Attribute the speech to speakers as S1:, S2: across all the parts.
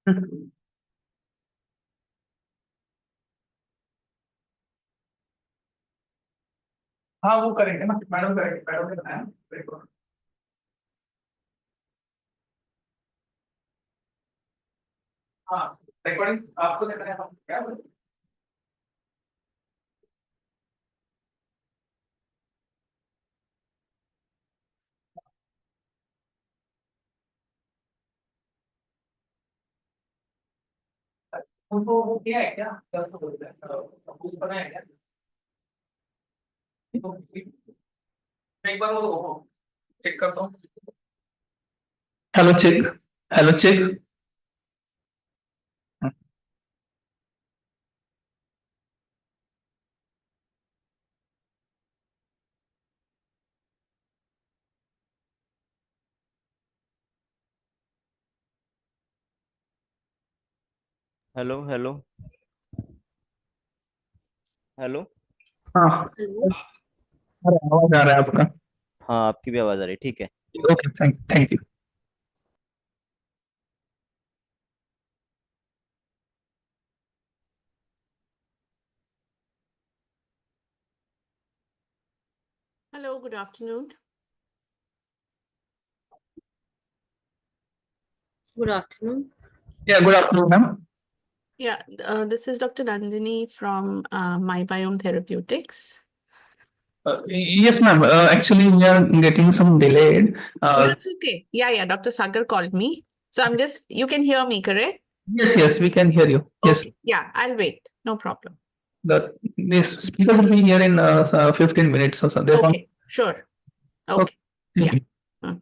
S1: हाँ वो करेंगे ना, मैडम करेंगे, मैडम ने बताया ना, बिल्कुल। हाँ, रिकॉर्डिंग आपको देना है, हम क्या बोले? उनको वो किया है क्या, क्या उसको बोलते हैं, कुछ बनाया है क्या? तो एक बार वो चेक करता हूँ। Hello check, hello check.
S2: Hello hello hello.
S1: हाँ,
S3: हेलो।
S1: अरे आवाज आ रहा है आपका।
S2: हाँ, आपकी भी आवाज आ रही है, ठीक है।
S1: Okay, thank thank you.
S3: Hello, good afternoon. Good afternoon.
S1: या good afternoon ma'am.
S3: Yeah, this is Dr. Nandini from My Biome Therapeutics.
S1: Yes ma'am, actually we are getting some delayed.
S3: Oh, that's okay. Yeah, Dr. Sagar called me. So you can hear me, correct?
S1: Yes, we can hear you. Yes,
S3: Okay, yeah, I'll wait. No problem.
S1: this speaker will be here in 15 minutes or so. Therefore,
S3: Okay, sure.
S1: okay,
S3: Okay,
S1: thank
S3: yeah.
S1: you.
S3: Mm.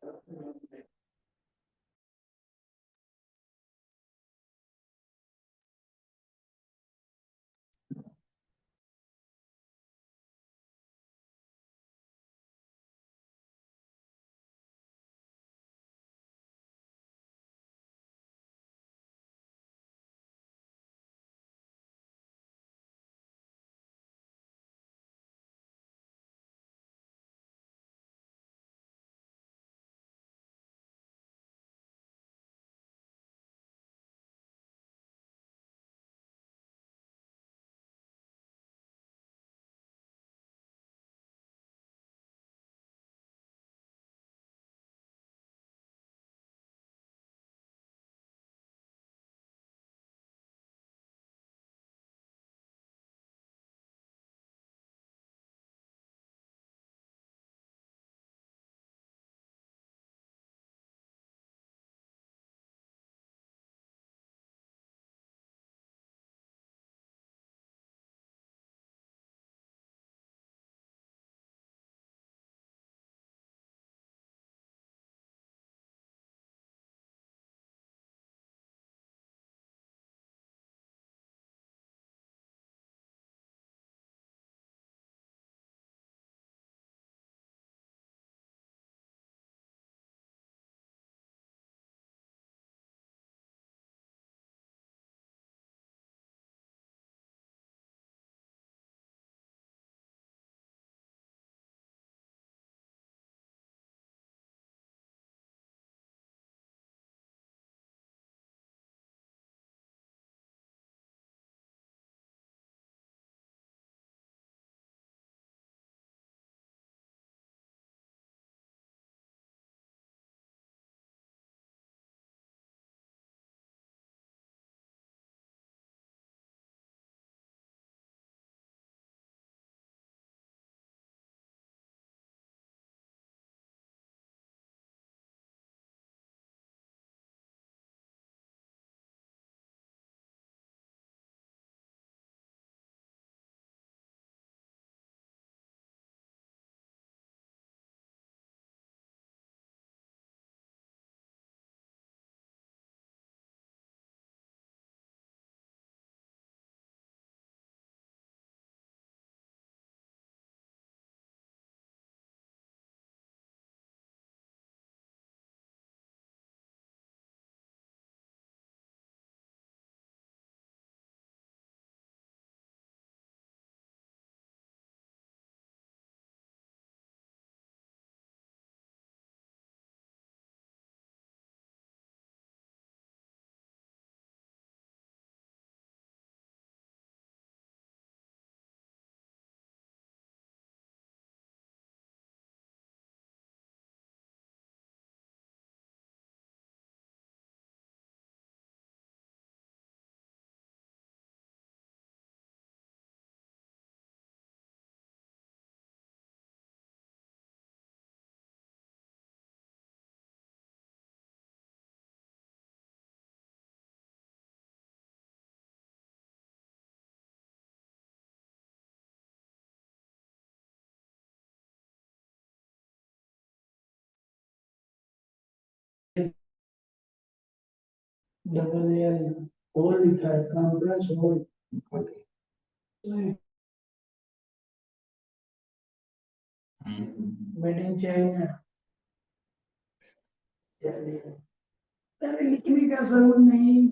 S1: Double L hole लिखा है, conference whole. Meeting चाहिए। चलिए, अरे लिखने का जरूर नहीं।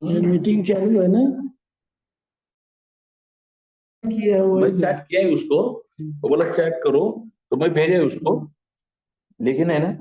S4: ये मीटिंग चालू है ना? किया वो
S5: मैं चैट किया है उसको, वो बोला चैट करो, तो मैं भेजा है उसको, लेकिन है ना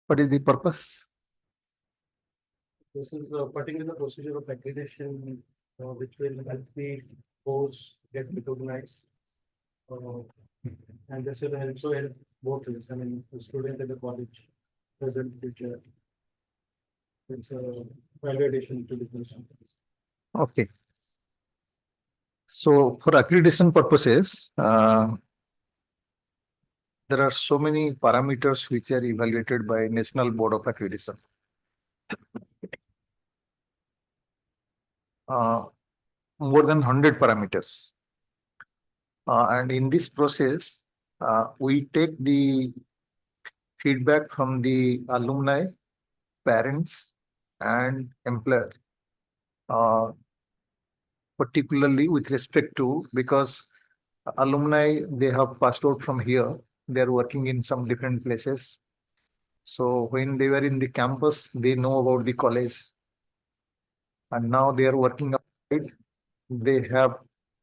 S1: What is the purpose?
S6: This is a particular procedure of accreditation, which will help the course get recognized. And this will also help both ways, I mean, the student and the college, present, future. It's a validation to the person.
S1: Okay. So for accreditation purposes, there are so many parameters which are evaluated by National Board of Accreditation. More than 100 parameters. And in this process, we take the feedback from the alumni, parents, and employer. Particularly with respect to, because alumni, they have passed out from here, they are working in some different places. So when they were in the campus, they know about the college. And now they are working outside. They have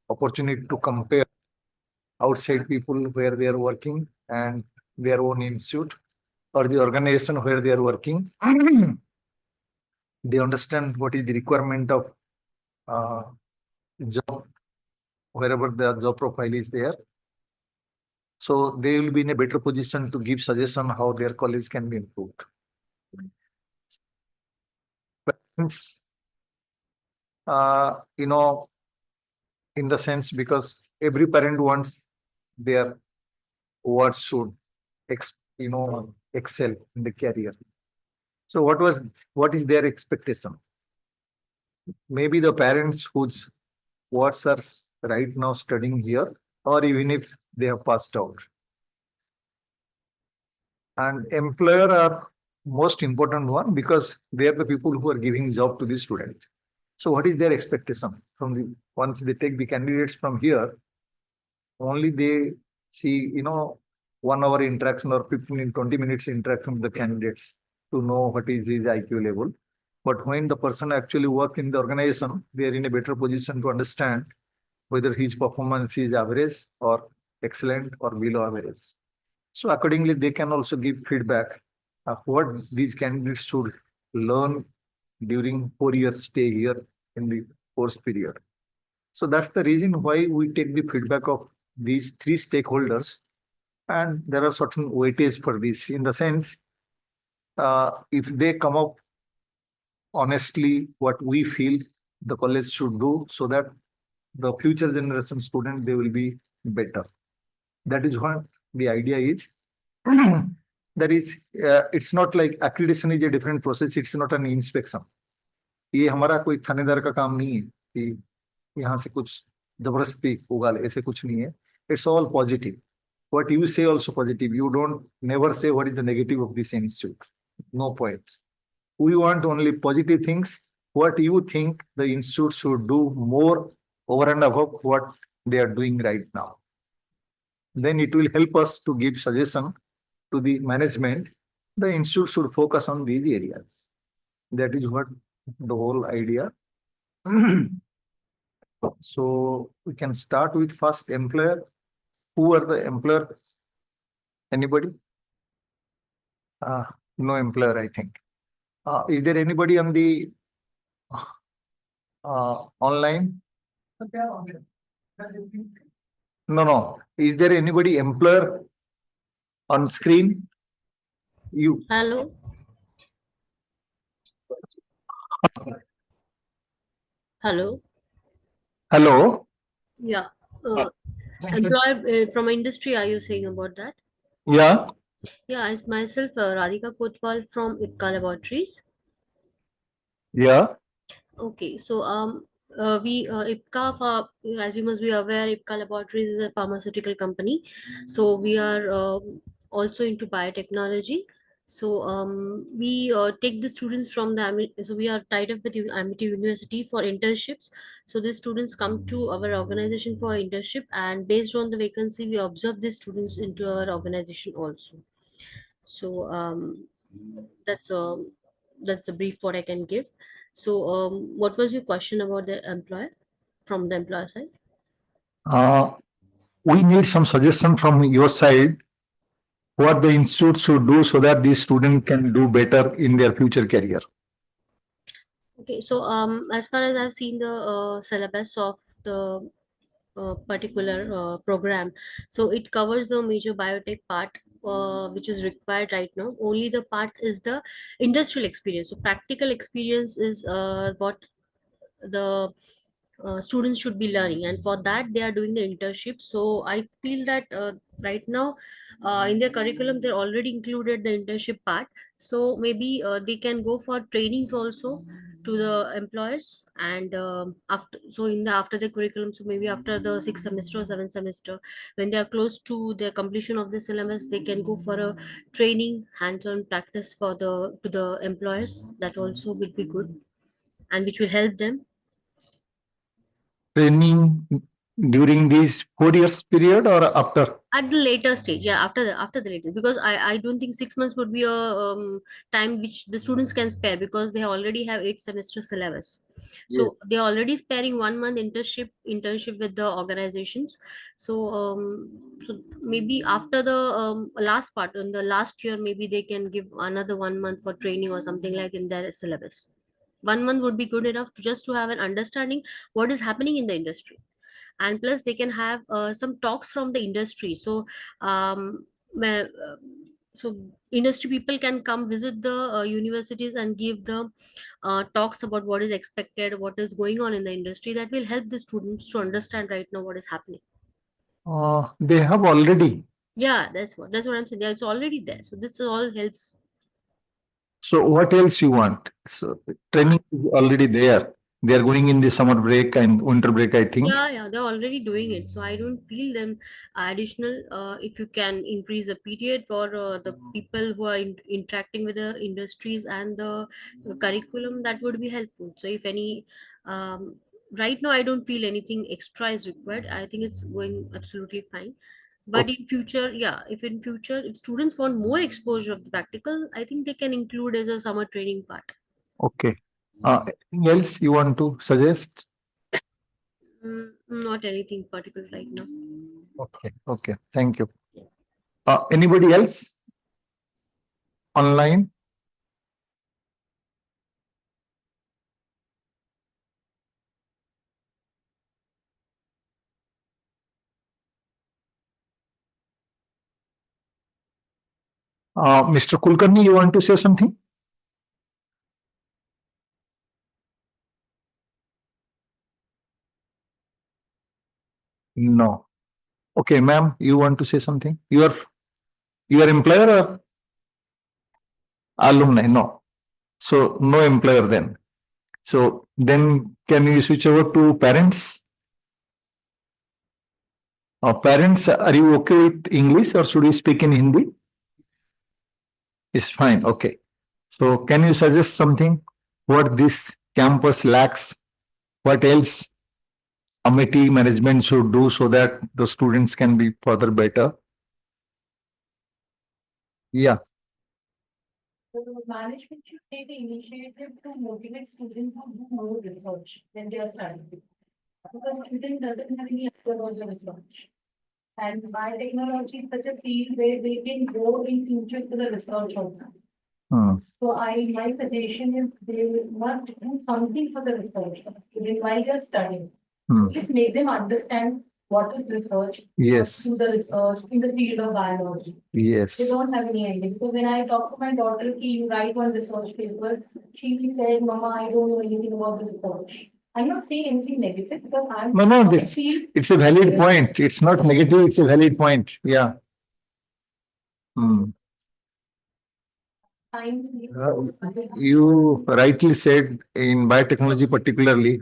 S1: opportunity to compare outside people where they are working and their own institute or the organization where they are working. They understand what is the requirement of job, wherever the job profile is there. So they will be in a better position to give suggestion how their college can be improved. Parents, in the sense, because every parent wants their words should excel in the career. So what is their expectation? Maybe the parents whose words are right now studying here, or even if they have passed out. And employer are most important one, because they are the people who are giving job to the student. So what is their expectation from the, once they take the candidates from here, only they see 1 hour interaction or 15-20 minutes interaction with the candidates to know what is his IQ level. But when the person actually work in the organization, they are in a better position to understand whether his performance is average or excellent or below average. So accordingly, they can also give feedback of what these candidates should learn during 4 years stay here in the course period. So that's the reason why we take the feedback of these 3 stakeholders, and there are certain weightage for this, in the sense, if they come up honestly what we feel the college should do, so that the future generation student, they will be better. That is what the idea is. That is, it's not like accreditation is a different process. It's not an inspection. ये हमारा कोई थानेदार का काम नहीं है कि यहाँ से कुछ जबरदस्ती उगाले, ऐसे कुछ नहीं है. It's all positive. What you say also positive. You don't never say what is the negative of this institute. No point. We want only positive things. What you think the institute should do more over and above what they are doing right now. Then it will help us to give suggestion to the management. The institute should focus on these areas. That is what the whole idea. So we can start with first employer. Who are the employer? Anybody? No employer, I think. Is there anybody on the online? No. Is there anybody employer on screen? You.
S7: Hello. Hello.
S1: Hello.
S7: Yeah. Employer from industry, are you saying about that?
S1: Yeah.
S7: Yeah, it's myself, Radhika Kotwal from IPCA Laboratories.
S1: Yeah.
S7: Okay, so we IPCA, as you must be aware, IPCA Laboratories is a pharmaceutical company. So we are also into biotechnology. So we take the students from the so we are tied up with Amity University for internships. So the students come to our organization for internship, and based on the vacancy, we observe the students into our organization also. So that's a that's a brief what I can give. So what was your question about the employer from the employer side?
S1: We need some suggestion from your side. what the institute should do so that these students can do better in their future career?
S7: Okay, so as far as I've seen the syllabus of the particular program, so it covers the major biotech part, which is required right now. Only the part is the industrial experience. So practical experience is what the students should be learning, and for that they are doing the internship. So I feel that right now in their curriculum they're already included the internship part, so maybe they can go for trainings also to the employers. And after, so in the after the curriculum, so maybe after the sixth semester or seventh semester, when they are close to the completion of the syllabus, they can go for a training, hands-on practice for the to the employers. That also will be good, and which will help them
S1: Training during these 4 years period or after?
S7: at the later stage. Yeah, after the latest, because I don't think 6 months would be a time which the students can spare, because they already have 8 semester syllabus. So they're already sparing 1 month internship with the organizations. So so maybe after the last part, in the last year, maybe they can give another 1 month for training or something like in their syllabus. 1 month would be good enough to just to have an understanding what is happening in the industry, and plus they can have some talks from the industry. So where, so industry people can come visit the universities and give the talks about what is expected, what is going on in the industry. That will help the students to understand right now what is happening.
S1: They have already.
S7: Yeah, that's what I'm saying. Yeah, it's already there, so this all helps.
S1: So what else you want? So training is already there. They are going in the summer break and winter break, I think.
S7: Yeah, they're already doing it. So I don't feel them additional. If you can increase the period for the people who are interacting with the industries and the curriculum, that would be helpful. So if any, right now I don't feel anything extra is required. I think it's going absolutely fine. But in future, yeah, if in future, if students want more exposure of the practical, I think they can include as a summer training part.
S1: Okay. Anything else you want to suggest?
S7: Not anything particular right now.
S1: Okay. Okay. Thank you. Anybody else? Online? Mr. Kulkarni, you want to say something? No. Okay, ma'am, you want to say something? You are employer or alumni? No. So no employer then. So then can you switch over to parents? Parents, are you okay with English or should we speak in Hindi? It's fine. Okay. So can you suggest something? What this campus lacks? What else committee management should do so that the students can be further better? Yeah.
S4: The management should take the initiative to motivate students to do more research when they are studying. Because student doesn't have any idea about the research. And biotechnology is such a field where they can go in future to the research also. So my suggestion is they must do something for the research even while they are studying. Just make them understand what is research.
S1: Yes.
S4: Do the research in the field of biology.
S1: Yes.
S4: They don't have any idea. Because when I talk to my daughter, you write one research paper, she said, Mama, I don't know anything about the research. I'm not saying anything negative because I'm.
S1: No, it's a valid point. It's not negative, it's a valid point. Yeah. You rightly said in biotechnology particularly,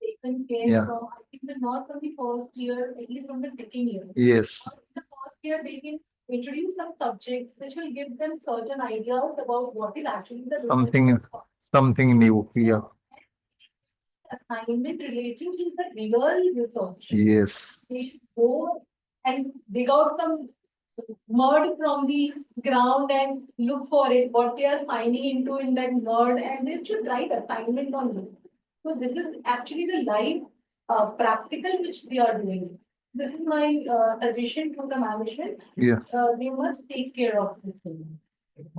S4: Taken care
S1: Yeah.
S4: from, I think, not from the first year, at least from the second year.
S1: Yes.
S4: The first year, they can introduce some subjects which will give them certain ideas about what is actually the
S1: Something new. Yeah.
S4: assignment relating to the real research.
S1: Yes.
S4: They should go and dig out some mud from the ground and look for it, what they are finding into in that mud, and they should write assignment on it. So this is actually the live practical which they are doing. This is my suggestion to the management.
S1: Yeah,
S4: They must take care of this thing.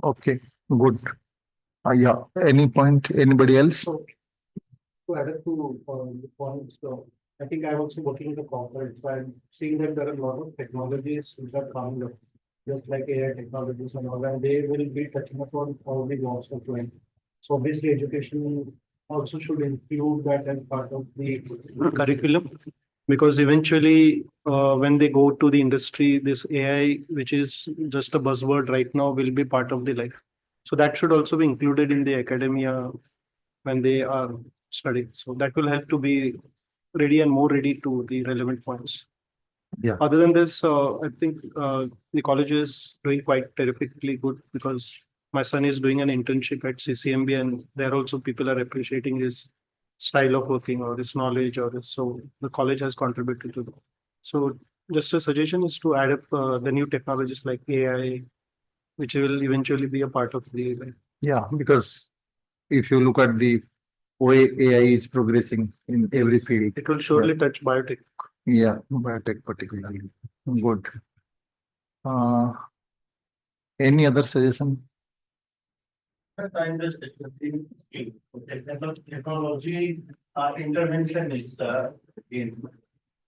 S1: okay, good. Yeah, any point, anybody else?
S6: So to add up to the points, so I think I'm also working in the corporate, so I'm seeing that there are a lot of technologies which are coming up, just like AI technologies and all, and they will be touching upon all the walks of life. So obviously, education also should include that as part of the curriculum. Because eventually, when they go to the industry, this AI, which is just a buzzword right now, will be part of the life. So that should also be included in the academia when they are studying. So that will help to be ready and more ready to the relevant points.
S1: Yeah.
S6: Other than this, I think the college is doing quite terrifically good because my son is doing an internship at CCMB, and there also people are appreciating his style of working or his knowledge or his, so the college has contributed to that. So just a suggestion is to add up the new technologies like AI, which will eventually be a part of the life.
S1: Yeah, because if you look at the way AI is progressing in every field.
S6: It will surely touch biotech.
S1: Yeah, biotech particularly. Good. Uh, any other suggestion?
S8: I'm just discussing technology intervention is in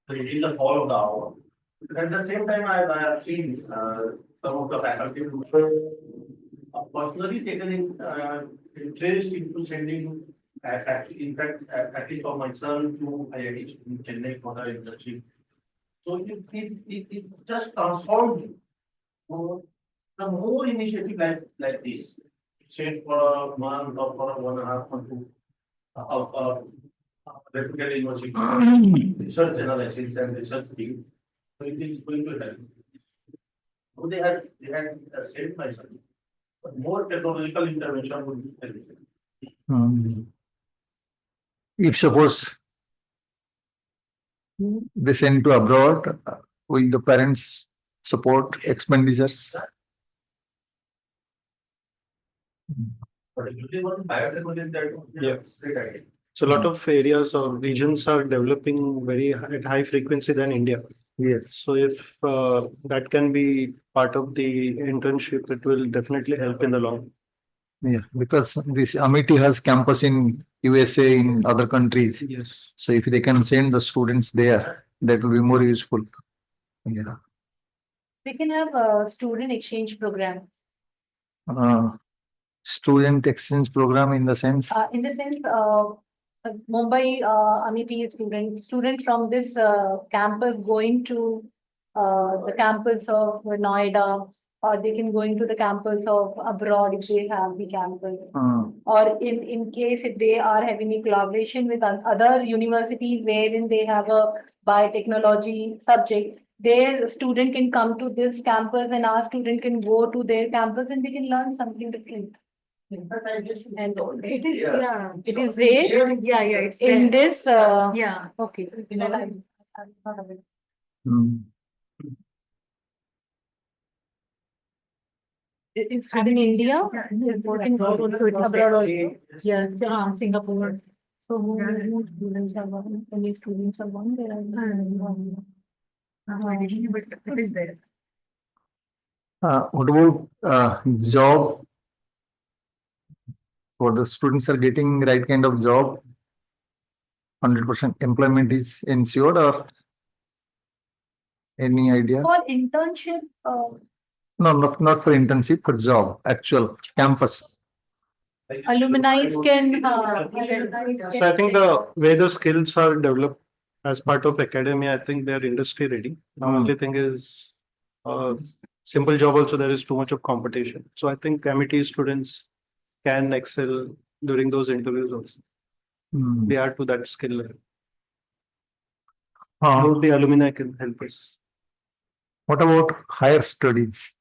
S8: the fall of the hour. At the same time, I have seen some of the faculty members personally taken interest into sending, actually, in fact, at least for my son to IIT in Chennai for the internship. So it just transformed me. So the more initiative like this, say for a month or for a 1.5 month to reputed university research analysis and research team, so it is going to help. So they had said my son, but more technological intervention would be helpful.
S1: If suppose they send to abroad, will the parents support expenditures?
S8: Particularly on biotechnology, that
S6: Yeah.
S8: great idea.
S6: So a lot of areas or regions are developing very at high frequency than India.
S1: Yes.
S6: So if that can be part of the internship, it will definitely help in the long.
S1: Yeah, because this Amity has campus in USA, in other countries.
S6: Yes.
S1: So if they can send the students there, that will be more useful. Yeah.
S4: We can have a student exchange program.
S1: Student exchange program in the sense,
S4: In the sense, Mumbai, Amity student from this campus going to the campus of Noida, or they can go into the campus of abroad if they have the campus. Or in case if they are having a collaboration with other universities wherein they have a biotechnology subject, their student can come to this campus and our student can go to their campus and they can learn something different. And it is, yeah, it is there. Yeah, it's in this, yeah, okay. It's within India. Also abroad also. Yeah, Singapore. So who students are one, any students are one, there are. But it is there.
S1: what about job? For the students are getting right kind of job, 100% employment is ensured, or any idea?
S4: For internship,
S1: No, not for internship, for job, actual campus.
S4: alumni can.
S6: So I think the way the skills are developed as part of academia, I think they're industry ready. The only thing is simple job also there is too much of competition. So I think MIT students can excel during those interviews also. They are to that skill level. How the alumni can help us.
S1: What about higher studies?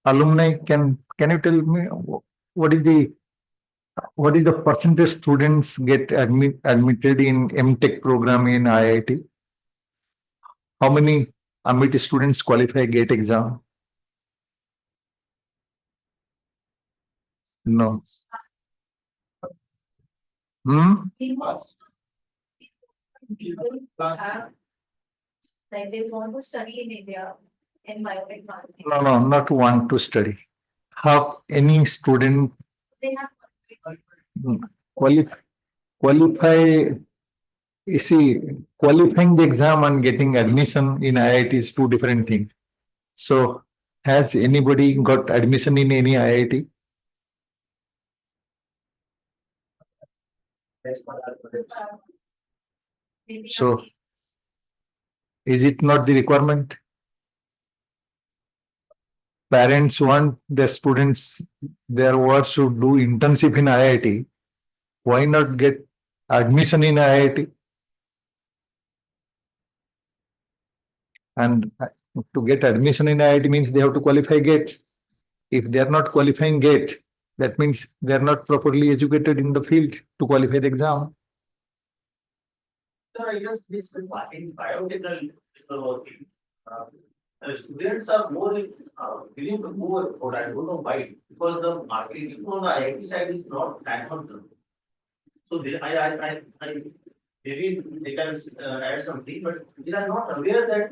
S1: Alumni, can you tell me what is the percentage students get admitted in MTech program in IIT? How many MIT students qualify GATE exam? No.
S4: Like they want to study in India in biotech marketing.
S1: No, not want to study. Have any student
S4: They have.
S1: qualify, you see, qualifying the exam and getting admission in IIT is two different things. So has anybody got admission in any IIT?
S4: Maybe
S1: So-
S4: not.
S1: Is it not the requirement? Parents want their students, their words should do internship in IIT. Why not get admission in IIT? And to get admission in IIT means they have to qualify GATE. If they are not qualifying GATE, that means they are not properly educated in the field to qualify the exam.
S8: So I guess this in biotechnical working, students are more willing to move for I don't know why, because the market on the IIT side is not that much. So they, I maybe they can add something, but we are not aware that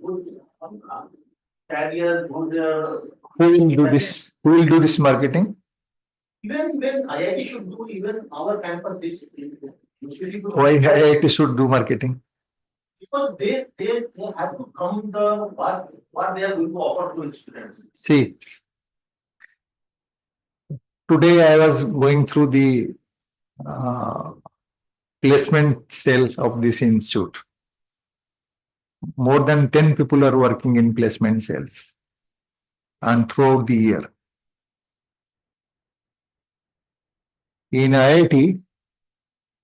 S8: good career, good
S1: Who will do this? Who will do this marketing?
S8: even when IIT should do even our campus this usually do.
S1: Why IIT should do marketing?
S8: Because they have to come the what they are going to offer to students.
S1: See, today I was going through the placement cell of this institute. More than 10 people are working in placement cells and throughout the year. In IIT,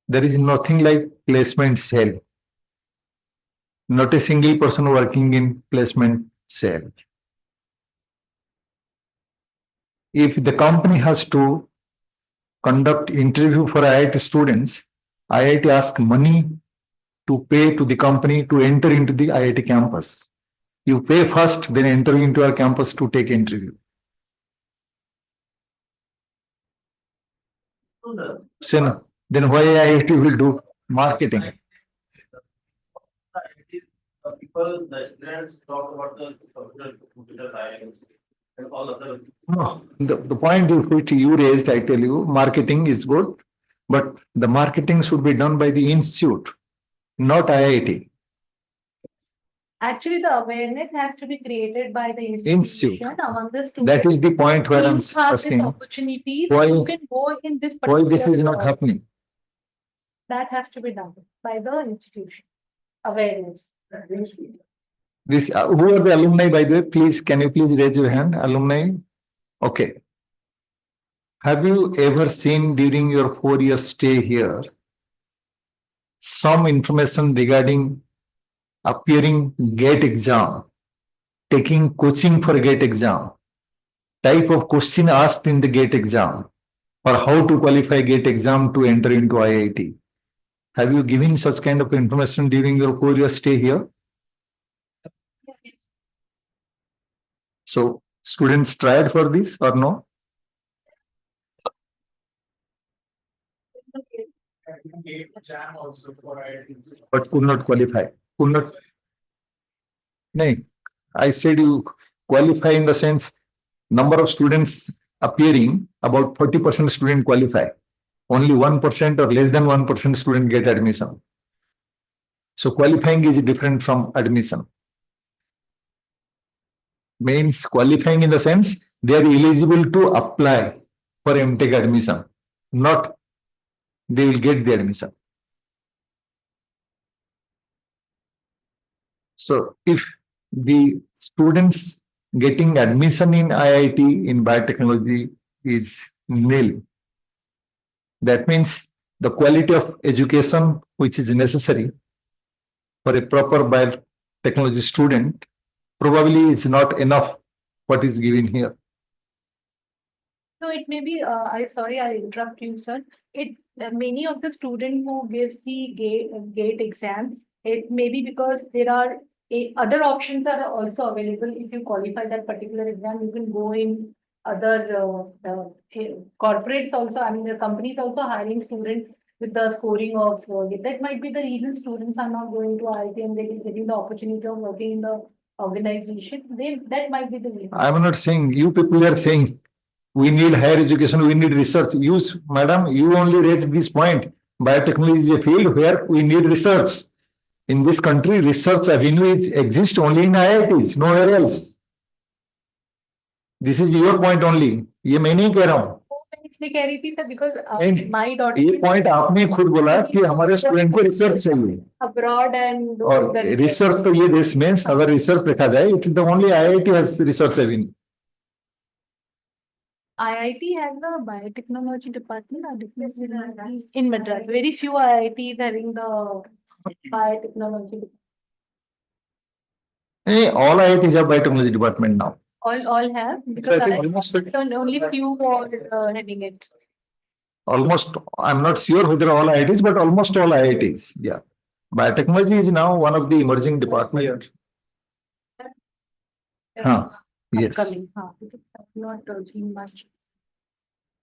S1: there is nothing like placement cell. Not a single person working in placement cell. If the company has to conduct interview for IIT students, IIT asks money to pay to the company to enter into the IIT campus. You pay first, then enter into our campus to take interview.
S8: So
S1: So then why IIT will do marketing?
S8: people, the students talk about the computer science and all other.
S1: No, the point which you raised, I tell you, marketing is good, but the marketing should be done by the institute, not IIT.
S4: Actually, the awareness has to be created by the
S1: Institute.
S4: institution among the students.
S1: That is the point where I'm
S4: Schools have this
S1: asking
S4: opportunity,
S1: why-
S4: you can go in this
S1: why this is
S4: particular,
S1: not happening.
S4: that has to be done by the institution. Awareness.
S1: This, who are the alumni, by the way? Please, can you please raise your hand, alumni? Okay. Have you ever seen during your 4 year stay here some information regarding appearing GATE exam, taking coaching for GATE exam, type of question asked in the GATE exam, or how to qualify GATE exam to enter into IIT? Have you given such kind of information during your 4 year stay here? So students tried for this or no?
S8: Jam also for
S1: But could not qualify. Could not. No, I said you qualify in the sense number of students appearing, about 40% student qualify. Only 1% or less than 1% student get admission. So qualifying is different from admission. Means qualifying in the sense they are eligible to apply for MTech admission, not they will get the admission. So if the students getting admission in IIT in biotechnology is nil, that means the quality of education which is necessary for a proper biotechnology student probably is not enough what is given here.
S4: No, it may be, sorry, I interrupt you, sir. Many of the students who gives the gate exam, it may be because there are other options are also available. If you qualify that particular exam, you can go in other corporates also, I mean, the companies also hiring students with the scoring of that might be the reason students are not going to IIT and they getting the opportunity of working in the organization. That might be the reason.
S1: I'm not saying, you people are saying we need higher education, we need research. Madam, you only raised this point. Biotechnology is a field where we need research. In this country, research avenues exist only in IITs, nowhere else. This is your point only. ये मैं नहीं कह रहा हूँ.
S4: मैं इसलिए कह रही थी तब because
S1: नहीं,
S4: my daughter
S1: ये पॉइंट आपने खुद बोला कि हमारे स्टूडेंट को रिसर्च चाहिए.
S4: abroad and
S1: और रिसर्च तो ये देश में अगर रिसर्च देखा जाए, it is the only IIT has research Avenue.
S4: IIT has a biotechnology department in Madras. Very few IITs having the biotechnology.
S1: All IITs have biotechnology department now.
S4: All have
S1: I
S4: because
S1: think almost
S4: only few are having it.
S1: almost, I'm not sure whether all IITs, but almost all IITs. Yeah. Biotechnology is now one of the emerging departments. Huh. Yes.
S4: Upcoming, not doing much.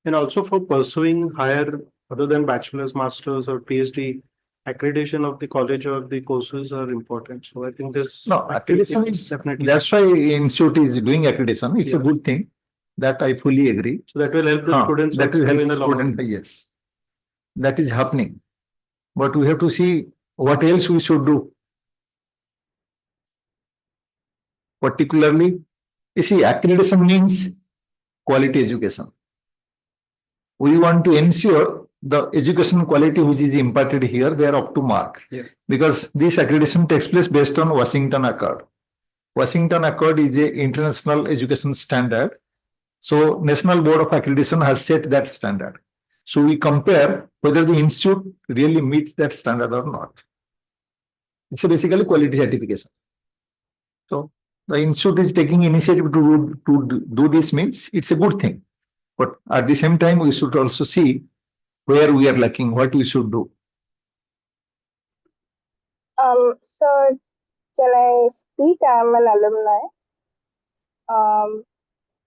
S6: And also for pursuing higher, other than bachelor's, master's or PhD, accreditation of the college or the courses are important. So I think this.
S1: No, accreditation is
S6: definitely.
S1: That's why institute is doing accreditation. It's a
S6: Yeah.
S1: good thing. That I fully agree.
S6: So that will help the students.
S1: That will
S6: also
S1: help
S6: in
S1: the
S6: the long run.
S1: student, yes. That is happening. But we have to see what else we should do. Particularly, you see, accreditation means quality education. We want to ensure the education quality which is imparted here, they are up to mark.
S6: Yeah.
S1: Because this accreditation takes place based on Washington Accord. Washington Accord is a international education standard. So National Board of Accreditation has set that standard. So we compare whether the institute really meets that standard or not. It's basically quality certification. So the institute is taking initiative to do this means it's a good thing. But at the same time, we should also see where we are lacking, what we should do.
S9: So can I speak? I'm an alumni.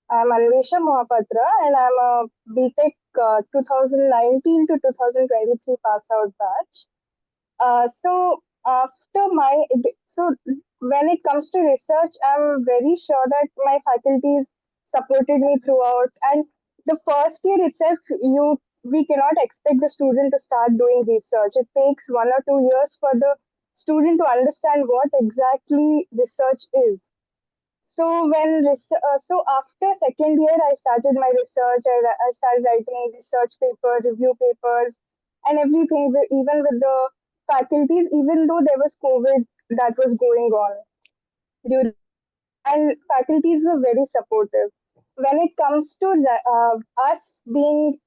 S9: I'm Anvesha Mohapatra and I'm a BTech 2019 to 2023 pass out batch. So when it comes to research, I'm very sure that my faculties supported me throughout. And the first year itself, we cannot expect the student to start doing research. It takes 1 or 2 years for the student to understand what exactly research is. So so after second year, I started my research. I started writing research papers, review papers, and everything. Even with the faculties, even though there was COVID that was going on during, and faculties were very supportive. When it comes to us being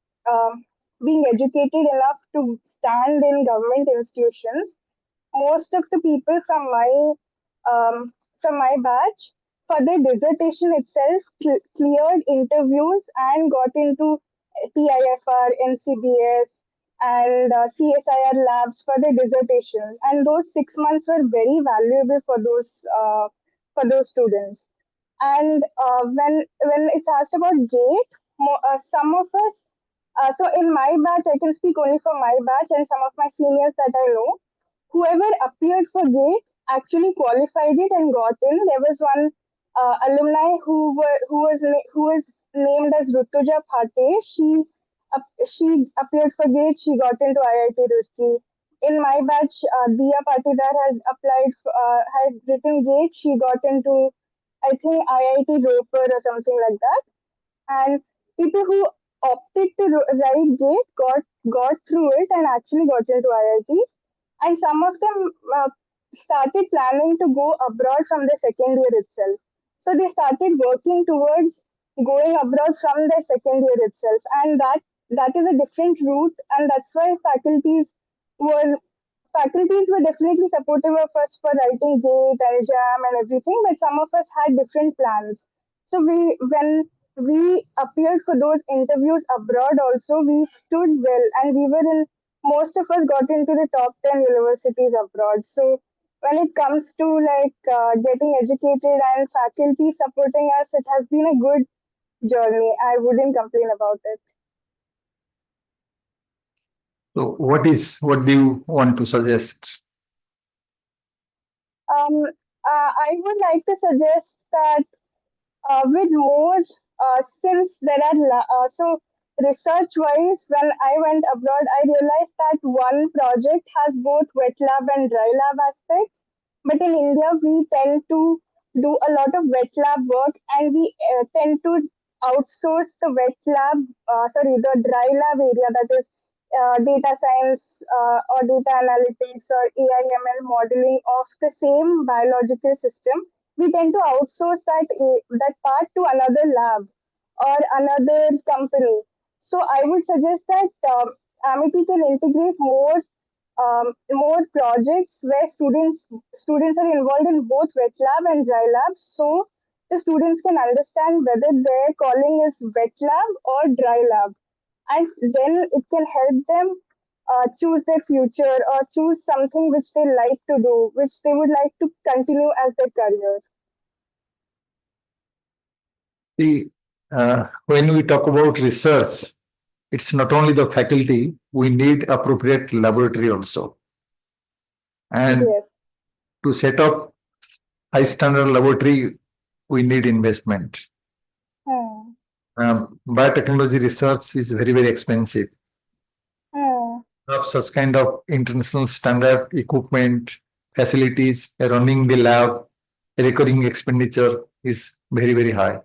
S9: educated enough to stand in government institutions, most of the people from my batch for their dissertation itself cleared interviews and got into TIFR, NCBS, and CSIR labs for their dissertation. And those 6 months were very valuable for those students. And when it's asked about GATE, some of us. So in my batch, I can speak only for my batch and some of my seniors that I know. Whoever appeared for GATE actually qualified it and got in. There was one alumni who was named as Rutuja Phate. She appeared for GATE. She got into IIT Roorkee. In my batch, Diya Patidar had written GATE. She got into, I think, IIT Ropar or something like that. And people who opted to write GATE got through it and actually got into IITs. And some of them started planning to go abroad from the second year itself. So they started working towards going abroad from the second year itself, and that is a different route, and that's why were faculties were definitely supportive of us for writing GATE and JAM and everything, but some of us had different plans. So when we appeared for those interviews abroad also, we stood well and we were in, most of us got into the top 10 universities abroad. So when it comes to getting educated and faculty supporting us, it has been a good journey. I wouldn't complain about it.
S1: So what do you want to suggest?
S9: I would like to suggest that with more, since there are so research wise, when I went abroad, I realized that one project has both wet lab and dry lab aspects. But in India, we tend to do a lot of wet lab work, and we tend to outsource the wet lab, the dry lab area, that is data science or data analytics or AI/ML modeling of the same biological system. We tend to outsource that part to another lab or another company. So I would suggest that Amity can integrate more projects where students are involved in both wet lab and dry labs, so the students can understand whether their calling is wet lab or dry lab, and then it can help them choose their future or choose something which they like to do, which they would like to continue as their career.
S1: See, when we talk about research, it's not only the faculty, we need appropriate laboratory also. And
S9: Yes.
S1: to set up high standard laboratory, we need investment.
S9: Hmm.
S1: Biotechnology research is very, very expensive.
S9: Hmm.
S1: Have such kind of international standard equipment, facilities, running the lab, recurring expenditure is very, very high.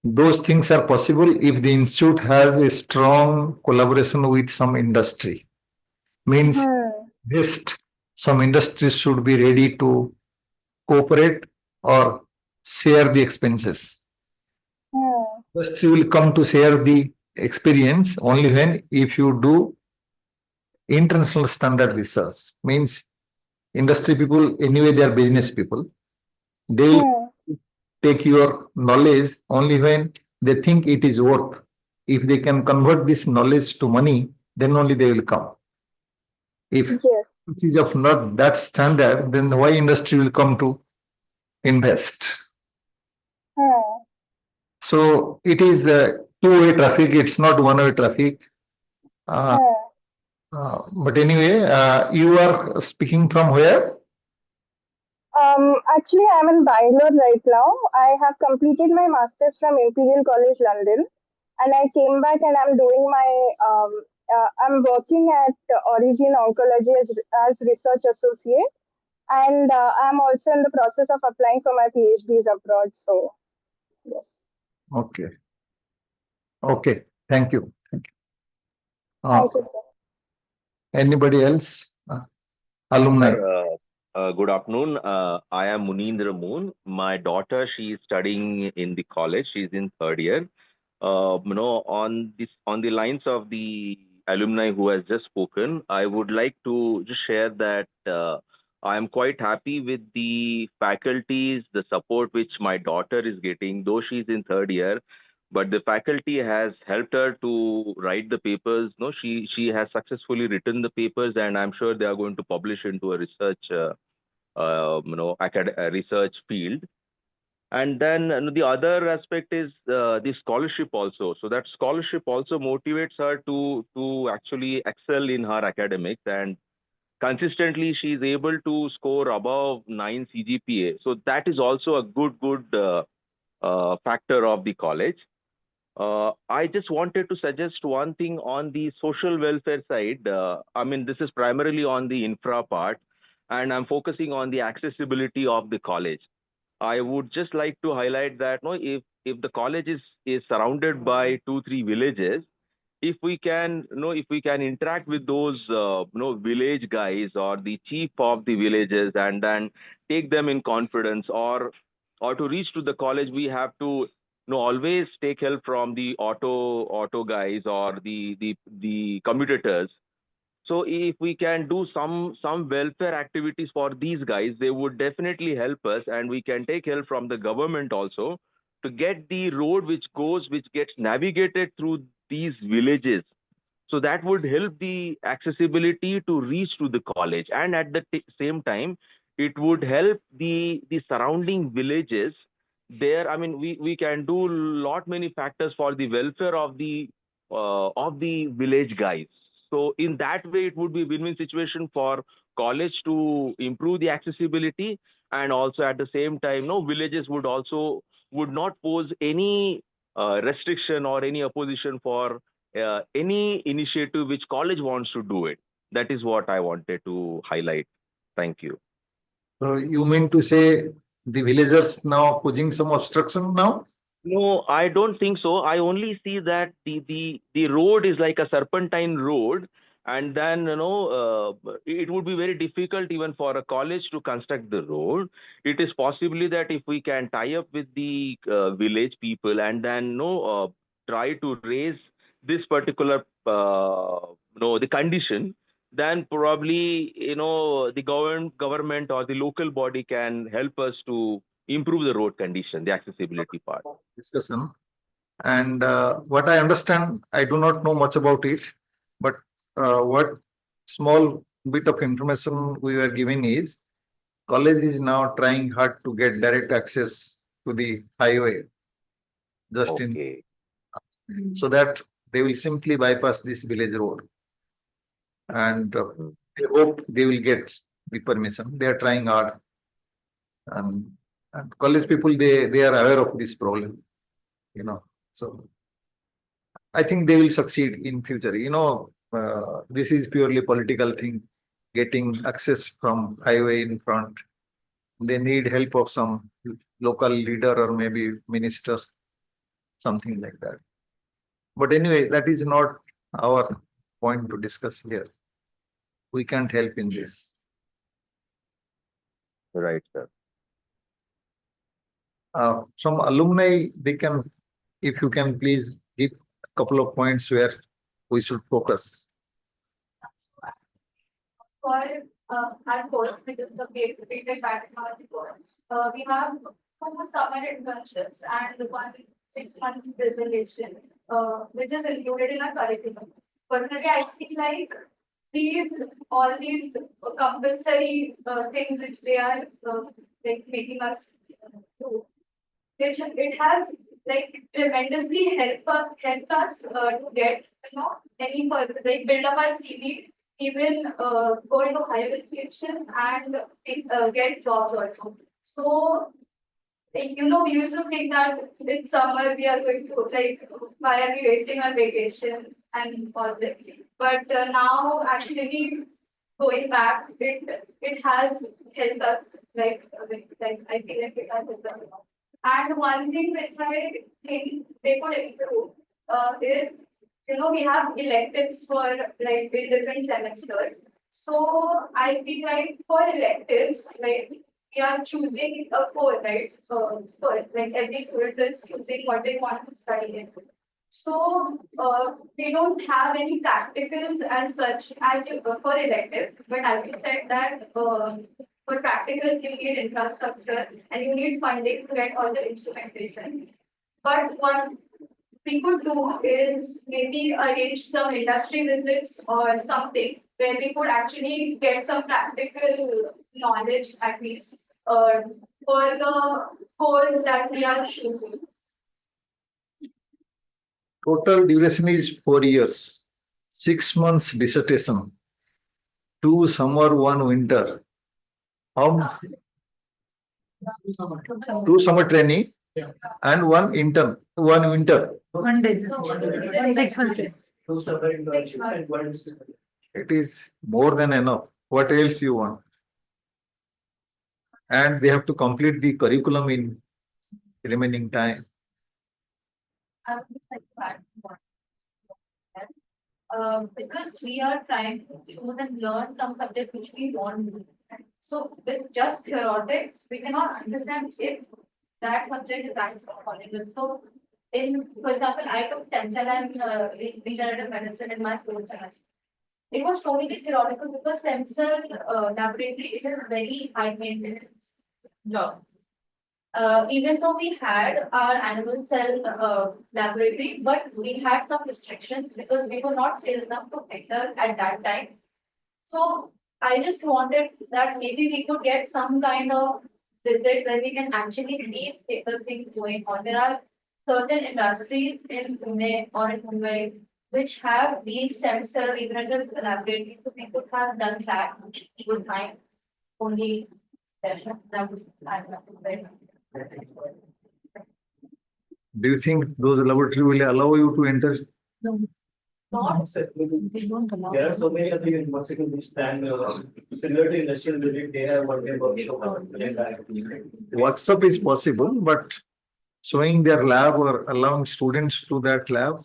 S1: Those things are possible if the institute has a strong collaboration with some industry. Means
S9: Hmm.
S1: just some industries should be ready to cooperate or share the expenses.
S9: Hmm.
S1: Industry will come to share the experience only when if you do international standard research. Means industry people, anyway, they are business people. They will
S9: Hmm.
S1: take your knowledge only when they think it is worth. If they can convert this knowledge to money, then only they will come. If
S9: Yes.
S1: it is of not that standard, then why industry will come to invest?
S9: Hmm.
S1: So it is a two-way traffic. It's not one-way traffic. Uh,
S9: Hmm.
S1: but anyway, you are speaking from where?
S9: Actually, I'm in Bangalore right now. I have completed my master's from Imperial College London, and I came back and I'm doing I'm working at Origin Oncology as research associate, and I'm also in the process of applying for my PhDs abroad. So, yes.
S1: Okay. Okay. Thank you. Thank you.
S9: Thank you, sir.
S1: Anybody else? Alumni.
S10: Sir, good afternoon. I am Munindra Moon. My daughter, she is studying in the college. She's in third year. On the lines of the alumni who has just spoken, I would like to just share that I am quite happy with the faculties, the support which my daughter is getting, though she's in third year. But the faculty has helped her to write the papers. No, she has successfully written the papers, and I'm sure they are going to publish into a research, a research field. And then the other aspect is the scholarship also. So that scholarship also motivates her to actually excel in her academics, and consistently she is able to score above 9 CGPA. So that is also a good factor of the college. I just wanted to suggest one thing on the social welfare side. This is primarily on the infra part, and I'm focusing on the accessibility of the college. I would just like to highlight that if the college is surrounded by 2-3 villages, if we can interact with those village guys or the chief of the villages, and then take them in confidence, or to reach to the college, we have to always take help from the auto guys or the commutators. So if we can do some welfare activities for these guys, they would definitely help us, and we can take help from the government also to get the road which gets navigated through these villages. So that would help the accessibility to reach to the college, and at the same time, it would help the surrounding villages. There, we can do lot many factors for the welfare of the village guys. So in that way, it would be a win-win situation for college to improve the accessibility, and also at the same time, no, villages would not pose any restriction or any opposition for any initiative which college wants to do it. That is what I wanted to highlight. Thank you.
S1: So you mean to say the villagers now posing some obstruction now?
S10: No, I don't think so. I only see that the road is like a serpentine road, and then it would be very difficult even for a college to construct the road. It is possibly that if we can tie up with the village people and then try to raise this particular the condition, then probably the government or the local body can help us to improve the road condition, the accessibility part.
S1: Discussion. And what I understand, I do not know much about it, but what small bit of information we were given is college is now trying hard to get direct access to the highway just
S10: Okay.
S1: so that they will simply bypass this village road. And I hope they will get the permission. They are trying hard. And college people, they are aware of this problem, So I think they will succeed in future. This is purely political thing, getting access from highway in front. They need help of some local leader or maybe minister, something like that. But anyway, that is not our point to discuss here. We can't help in this.
S10: Right, sir.
S1: Some alumni, if you can please give a couple of points where we should focus.
S4: For our course, because the basic background course, we have 2 summer internships and 1 6-month presentation, which is included in our curriculum. Personally, I feel like all these compulsory things which they are making us do, which it has tremendously helped us to get any further, build up our CV, even go into higher education and get jobs also. So we used to think that in summer we are going to why are we wasting our vacation and all that. But now actually going back, it has helped us. I feel like it has helped us. And one thing which I think they could improve is we have electives for in different semesters. So I feel like for electives, we are choosing a core, right? Every student is choosing what they want to study in. So we don't have any practicals as such as for electives, but as you said that for practicals you need infrastructure and you need funding to get all the instrumentation. But what we could do is maybe arrange some industry visits or something where we could actually get some practical knowledge at least for the course that we are choosing.
S1: Total duration is 4 years, 6 months dissertation, 2 summer, 1 winter. 2 summer training and 1 intern, 1 winter.
S4: 1 day. 6 months.
S1: It is more than enough. What else you want? And they have to complete the curriculum in remaining time.
S4: I would just like to add one. Because we are trying to show them learn some subject which we want to do. So with just theoretics, we cannot understand if that subject is actually calling us. So for example, I took stem cell and regenerative medicine in my 4th semester. It was totally theoretical because stem cell laboratory is a very high maintenance job. Even though we had our animal cell laboratory, but we had some restrictions because we were not skilled enough to enter at that time. So I just wanted that maybe we could get some kind of visit where we can actually see the things going on. There are certain industries in Pune or in Mumbai which have these sensor integrated laboratories. So we could have done that with my only session. That would
S1: Do you think those laboratory will allow you to enter?
S4: not.
S8: There are so many other universities which stand similar to industrial building, they have one day workshop.
S1: WhatsApp is possible, but showing their lab or allowing students to that lab.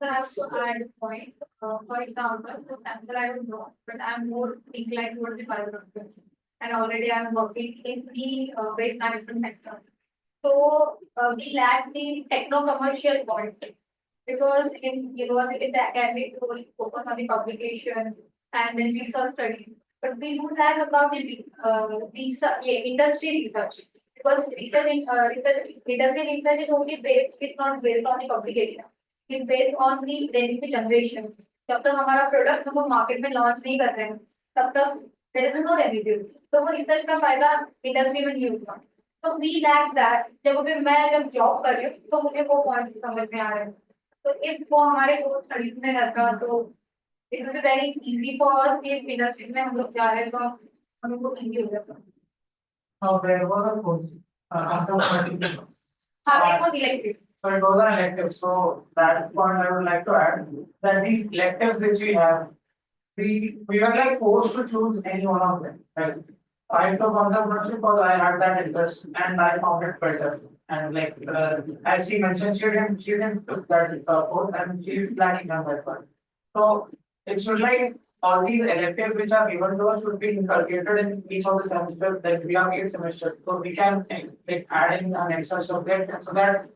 S4: Perhaps to add a point, for example, the sample I don't know, but I'm more inclined towards the bioprocess. And already I'm working in the waste management sector. So we lack the techno-commercial point. Because in university, the academic role focus on the publication and then research studies. But we do lack about the research, industry research. Because industry research is only based, it's not based on the publication. It's based on the revenue generation. जब तक हमारा product हम market में launch नहीं कर रहे हैं तब तक there is no revenue. तो वो रिसर्च का फायदा इंडस्ट्री में नहीं होगा. तो we lack that. जब जॉब कर रही हूँ तो मुझे वो पॉइंट समझ में आ रहे हैं. तो if वो हमारे को स्टडीज में रहता तो it will be very easy for us कि इंडस्ट्री में हम लोग जा रहे हैं तो हमें वो इजी हो जाता.
S6: There was a course, anthropology.
S4: हाँ, it was elective.
S6: So it was an elective. So that point I would like to add that these electives which we have, we were like forced to choose any one of them. Like I took entrepreneurship because I had that interest and I found it better. And like as she mentioned, she didn't took that course and she's lacking on that part. So it should like all these electives which are given to us should be inculcated in each of the semesters. That we have 8 semesters, so we can like add in an extra subject so that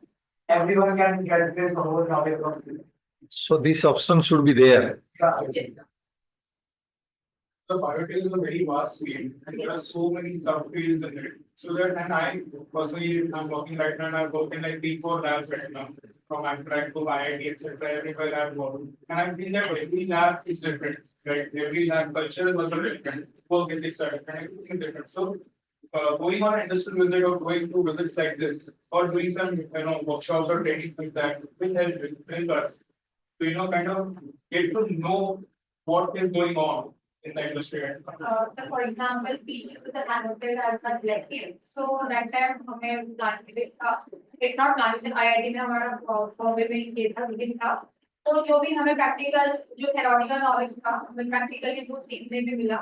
S6: everyone can get this whole knowledge of it.
S1: So these options should be there.
S11: So biotech is a very vast field and there are so many subfields in it. So that and I personally I'm working right now and I've worked in like 3-4 labs right now. From Amtrak to IIT, etc. Everywhere I've worked. And I feel that every lab is different. Right? Every lab culture is also different. Work ethics are different, everything different. So going on an industrial visit or going to visits like this or doing some workshops or training like that will help us to kind of get to know what is going on in the industry.
S4: So for example, we use the annotated as a collective. So that time हमें planted it's not planted IIT में हमारा form में ये था meeting था. तो जो भी हमें प्रैक्टिकल जो थ्योरेटिकल नॉलेज था हमें प्रैक्टिकली वो सीखने भी मिला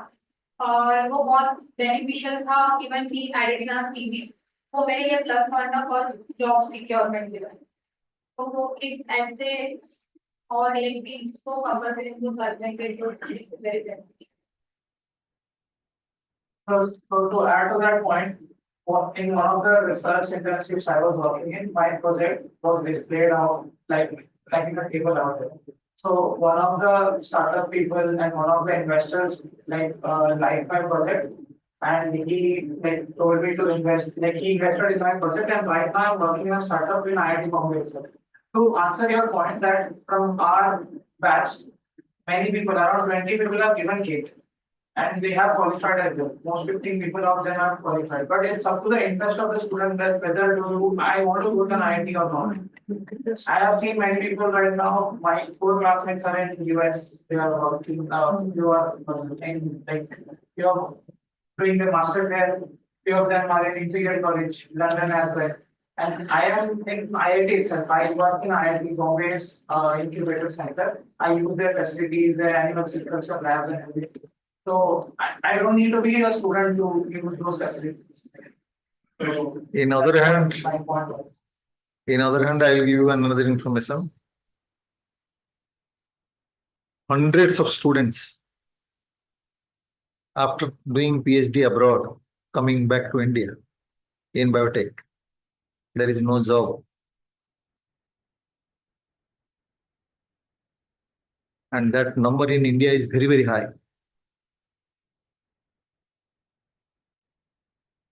S4: और वो बहुत बेनिफिशियल था. इवन की एडेड इन आवर सीवी वो मेरे लिए प्लस पॉइंट था फॉर जॉब सिक्योरमेंट के लिए. तो वो एक ऐसे और एक भी इसको कवर करने के लिए very beneficial.
S6: So to add to that point, in one of the research internships I was working in, my project was displayed out like in a table out there. So one of the startup people and one of the investors like liked my project and he like told me to invest. Like he invested in my project and right now I'm working on startup in IIT Bombay itself. To answer your point that from our batch, many people, around 20 people have given GATE. And they have qualified as well. Most 15 people of them are qualified. But it's up to the interest of the student that whether I want to go to an IIT or not. I have seen many people right now, my 4 classmates are in US, they are working, you are in like, you are doing the master there, few of them are in Imperial College, London as well. And I am in IIT itself. I work in IIT Bombay's incubator center. I use their facilities, their animal culture labs and everything. So I don't need to be a student to use those facilities. So,
S1: In other hand,
S6: that's my point.
S1: I will give you another information. Hundreds of students after doing PhD abroad, coming back to India in biotech, there is no job. And that number in India is very, very high.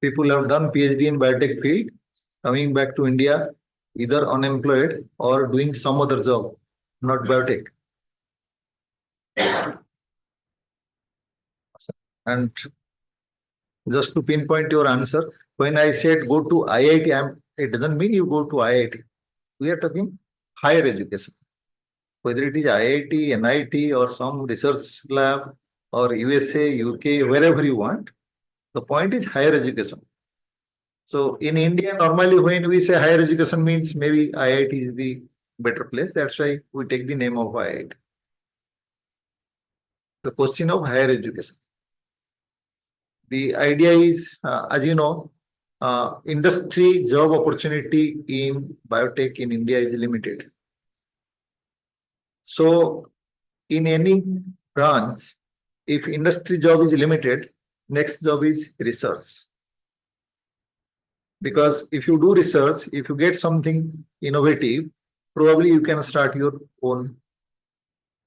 S1: People have done PhD in biotech field, coming back to India, either unemployed or doing some other job, not biotech. And just to pinpoint your answer, when I said go to IIT, it doesn't mean you go to IIT. We are talking higher education. whether it is IIT, NIT, or some research lab, or USA, UK, wherever you want. The point is higher education. So in India, normally when we say higher education means maybe IIT is the better place. That's why we take the name of IIT. The question of higher education. The idea is, as you know, industry job opportunity in biotech in India is limited. So in any branch, if industry job is limited, next job is research. Because if you do research, if you get something innovative, probably you can start your own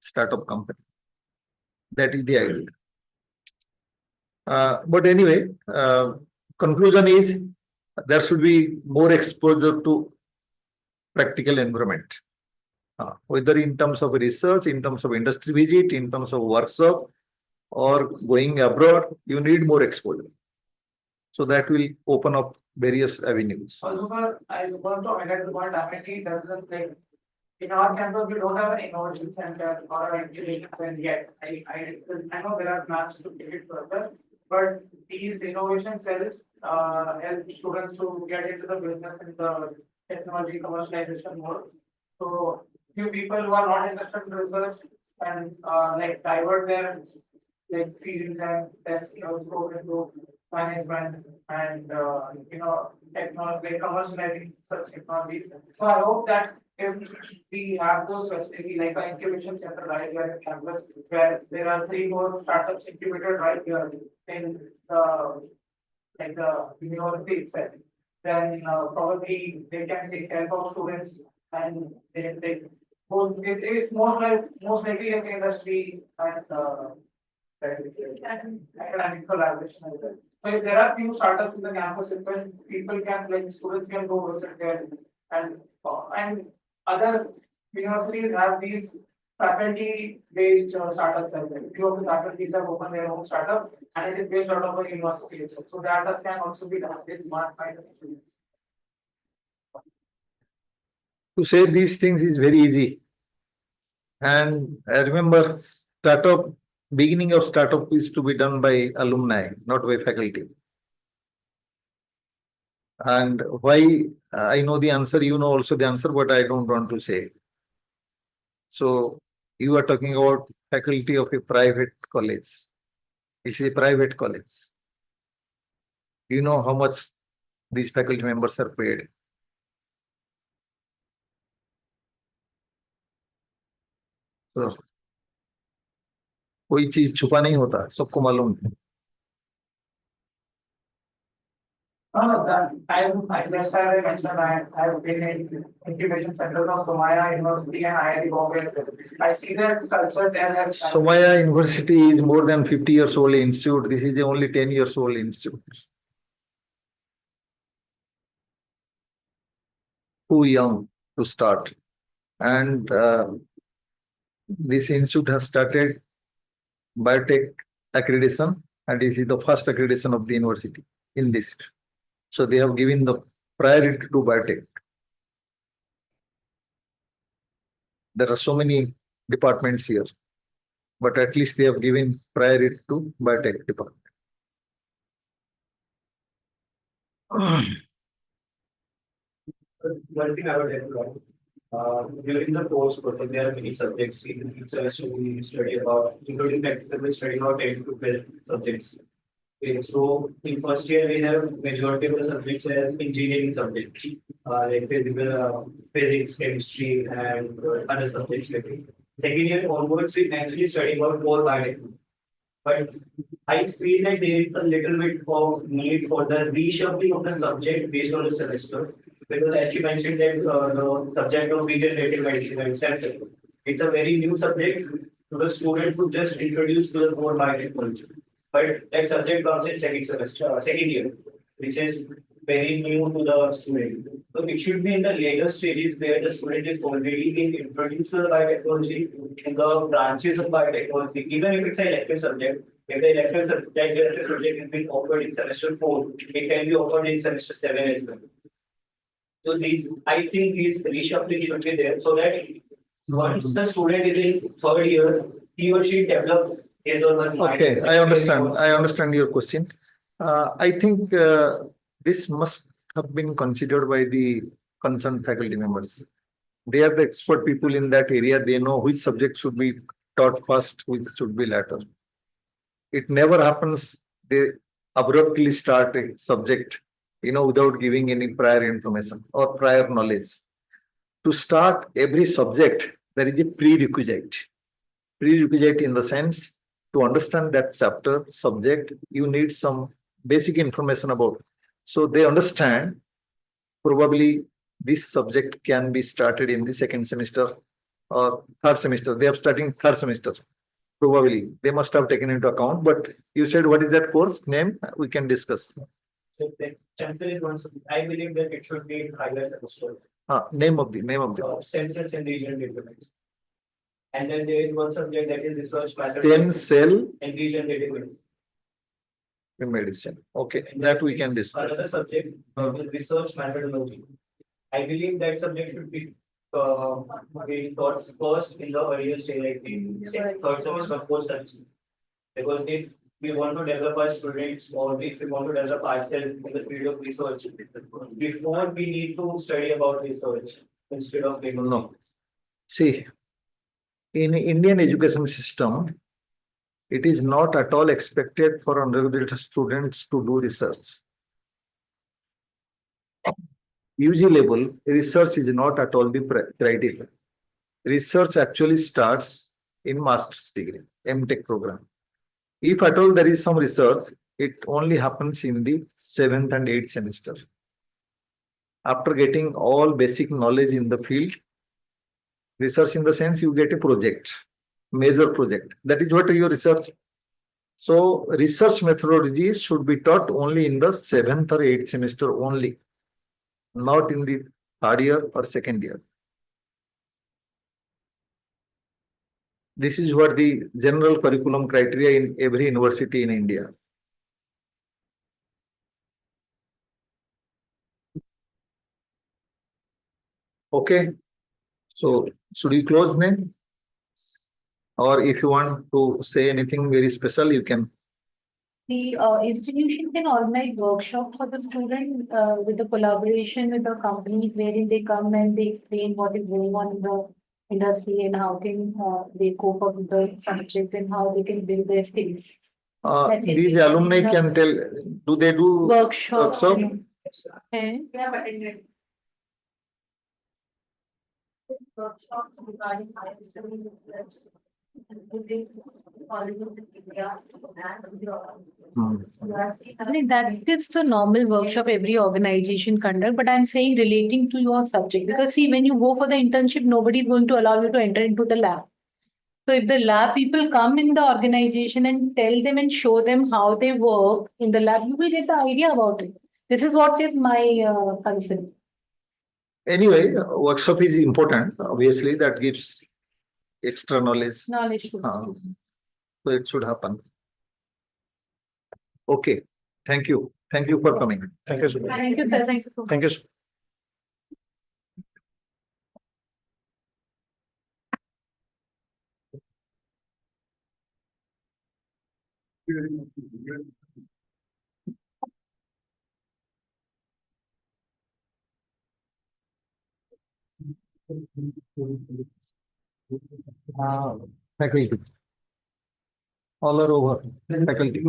S1: startup company. That is the idea. But anyway, conclusion is there should be more exposure to practical environment. Whether in terms of research, in terms of industry visit, in terms of workshop, or going abroad, you need more exposure. So that will open up various avenues.
S11: Also, sir, I want to highlight the point, definitely doesn't like, in our campus, we don't have an innovation center or an incubation center yet. I know there are plans to take it further, but these innovation cells, help students to get into the business and the technology commercialization mode. So few people who are not interested in research and, like divert their like fields and that's, go into management and, technology, commercializing such technology. So I hope that if we have those facility like an incubation center right here at campus, where there are 3 more startups incubated right here in the, like the university itself, then probably they can take care of students and they both, it is most likely like industry and academic collaboration as well. So if there are few startups in the campus, when people can, like students can go visit there and other universities have these faculty based startups as well. Few of the faculties have opened their own startup and it is based out of a university itself. So that can also be done. This smart kind of students.
S1: To say these things is very easy. And I remember beginning of startup is to be done by alumni, not by faculty. And why I know the answer, you know also the answer, but I don't want to say. So you are talking about faculty of a private college. It's a private college. You know how much these faculty members are paid. So कोई चीज छुपा नहीं होता, सबको मालूम है.
S11: I just have mentioned I've been in incubation centers of Somaya University and IIT Bombay. I see that culture there has.
S1: Somaya University is more than 50 years old institute. This is the only 10 years old institute. Too young to start. And this institute has started biotech accreditation, and this is the first accreditation of the university in this. So they have given the priority to biotech. There are so many departments here, but at least they have given priority to biotech department.
S6: One thing I would like to add, during the course, there are many subjects in each semester we study about, including technical, we study about 10 to 12 subjects. Okay, so in first year we have majority of the subjects as engineering subjects, like physics, chemistry, and other subjects. Second year onwards, we actually study about core biology. But I feel like there is a little bit of need for the reshuffling of the subject based on the semester. Because as you mentioned that the subject of regenerative medicine and sensitive, it's a very new subject to the student who just introduced to the core biotechnology. But that subject comes in second year, which is very new to the student. So it should be in the later stages where the student is already being introduced to the biotechnology in the branches of biotechnology, even if it's an elective subject. If the elective subject is being offered in semester 4, it can be offered in semester 7 as well. So I think these reshuffling should be there so that
S8: Once the student is in third year, he or she develops his or her mind.
S1: Okay, I understand. I understand your question. I think this must have been considered by the concerned faculty members. They are the expert people in that area. They know which subject should be taught first, which should be later. It never happens. They abruptly start a subject, without giving any prior information or prior knowledge. To start every subject, there is a prerequisite. Prerequisite in the sense, to understand that chapter subject, you need some basic information about. So they understand probably this subject can be started in the second semester or third semester. They are starting third semester. Probably they must have taken into account. But you said, what is that course name? We can discuss.
S8: So the chapter is one, I believe that it should be higher semester.
S1: Name of the
S8: Stem cells and regional database. And then there is one subject that is research
S1: stem
S8: methodology
S1: cell
S8: and regional database.
S1: medicine. Okay,
S8: And
S1: that
S8: then
S1: we can
S8: there is
S1: discuss.
S8: Another subject, research methodology. I believe that subject should be being taught first in the earlier stage, like the third semester, fourth semester. Because if we want to develop our students or if we want to develop ourselves in the field of research, before we need to study about research instead of famous.
S1: No. See, in Indian education system, it is not at all expected for undergraduate students to do research. UG level, research is not at all the criteria. Research actually starts in master's degree, MTech program. If at all there is some research, it only happens in the 7th and 8th semester. After getting all basic knowledge in the field, research in the sense you get a project, major project. That is what your research. So research methodologies should be taught only in the 7th or 8th semester only, not in the third year or second year. This is what the general curriculum criteria in every university in India. Okay. So should we close then? Or if you want to say anything very special, you can.
S4: The institution can organize workshops for the student with the collaboration with the companies wherein they come and they explain what is going on in the industry and how can they cope up with the subject and how they can build their skills.
S1: These alumni can tell, do they do
S4: Workshops.
S1: workshop?
S4: Eh?
S12: Workshops regarding higher study research.
S4: I mean, that's the normal workshop every organization conduct, but I'm saying relating to your subject, because see, when you go for the internship, nobody is going to allow you to enter into the lab. So if the lab people come in the organization and tell them and show them how they work in the lab, you will get the idea about it. This is what is my concern.
S1: Anyway, workshop is important. Obviously, that gives extra knowledge.
S4: Knowledge. to the
S1: Uh,
S4: student.
S1: So it should happen. Okay. Thank you. Thank you for coming. Thank you.
S4: Thank you, sir. Thank you.
S1: Thank you. Faculty. All are over. Faculty.